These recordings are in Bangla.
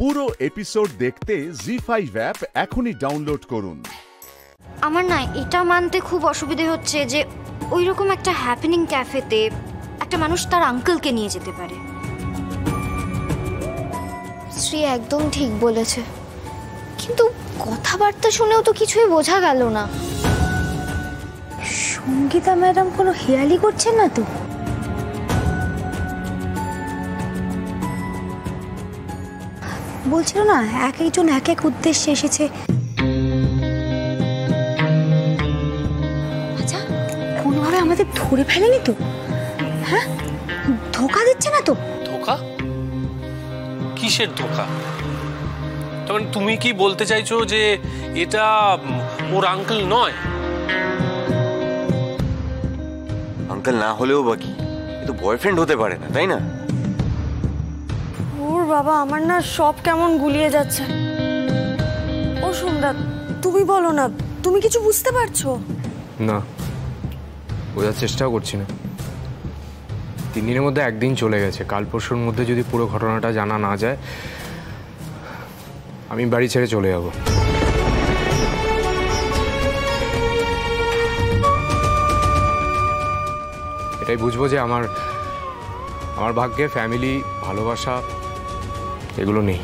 পুরো এপিসোড দেখতে জি5 অ্যাপ এখনই ডাউনলোড করুন। আমার না এটা মানতে খুব অসুবিধে হচ্ছে যে ওই রকম একটা হ্যাপেনিং ক্যাফেতে একটা মানুষ তার আঙ্কেলকে নিয়ে যেতে পারে। শ্রী একদম ঠিক বলেছে, কিন্তু কথাবার্তা শুনেও তো কিছুই বোঝা গেল না। সঙ্গীতা ম্যাডাম কোনো হেয়ালি করছেন না তো? বলছিল না এক একজন এক এক উদ্দেশ্যে এসেছে। আচ্ছা, কোনোভাবে আমাদের ধরে ফেলেনি তো? হ্যাঁ, ধোকা দিচ্ছে না তো? ধোকা? কিসের ধোকা? তবে তুমি কি বলতে চাইছো যে এটা ওর আঙ্কেল নয়? আঙ্কেল না হলেও বাকি এ তো বয়ফ্রেন্ড হতে পারে না, তাই না? ওর বাবা, আমার না সব কেমন গুলিয়ে যাচ্ছে। ও সন্ধ্যা, তুমি বলো না, তুমি কিছু বুঝতে পারছো? না, বোঝার চেষ্টাও করছি না। 3 দিনের মধ্যে একদিন চলে গেছে। কাল পরশুর মধ্যে যদি পুরো ঘটনাটা জানা না যায়, আমি বাড়ি ছেড়ে চলে যাব। এটাই বুঝবো যে আমার ভাগ্যে ফ্যামিলি, ভালোবাসা এগুলো নেই।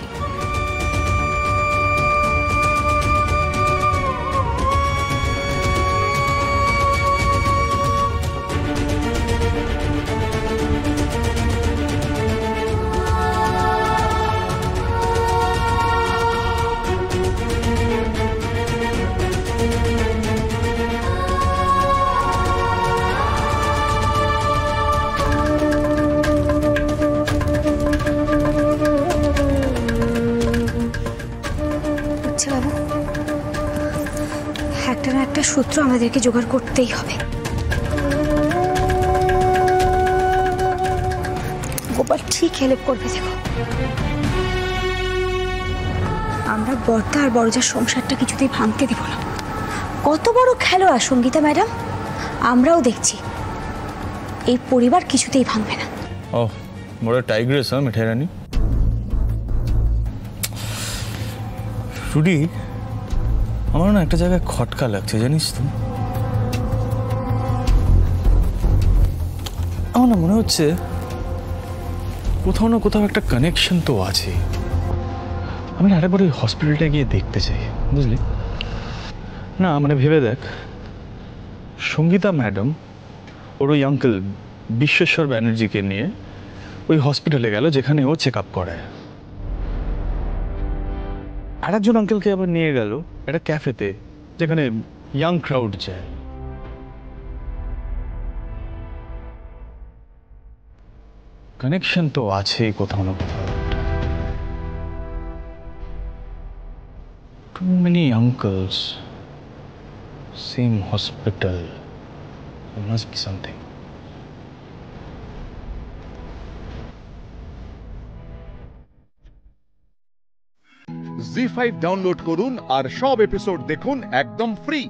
একটা না একটা সূত্র আমাদেরকে জোগাড় করতেই হবে। গোপাল ঠিক হেল্প করবে, দেখো। আমরা বর্দা আর বড়জার সংসারটা কিছুতেই ভাঙতে দেব না। কত বড় খেলোয়াড় সঙ্গীতা ম্যাডাম, আমরাও দেখছি এই পরিবার কিছুতেই ভাঙবে না। ও বড় টাইগ্রেস, হ্যাঁ মিঠাই রানী। রুডি, আমার না একটা জায়গায় খটকা লাগছে, জানিস তো? আমার না মনে হচ্ছে কোথাও না কোথাও একটা কানেকশন তো আছে। আমি আরেকবার ওই হসপিটালটা গিয়ে দেখতে চাই, বুঝলি? না মানে ভেবে দেখ, সঙ্গীতা ম্যাডাম ওর ওই আঙ্কেল বিশ্বেশ্বর ব্যানার্জিকে নিয়ে ওই হসপিটালে গেল যেখানে ও চেক আপ করায়। আর একজন আঙ্কেলকে আবার নিয়ে গেল একটা ক্যাফেতে যেখানে ইয়াং ক্রাউড যায়। কানেকশন তো আছেই কোথাও না কোথাও। Too many uncles, same hospital, must be something. জি5 ডাউনলোড করুন আর সব এপিসোড দেখুন একদম ফ্রি।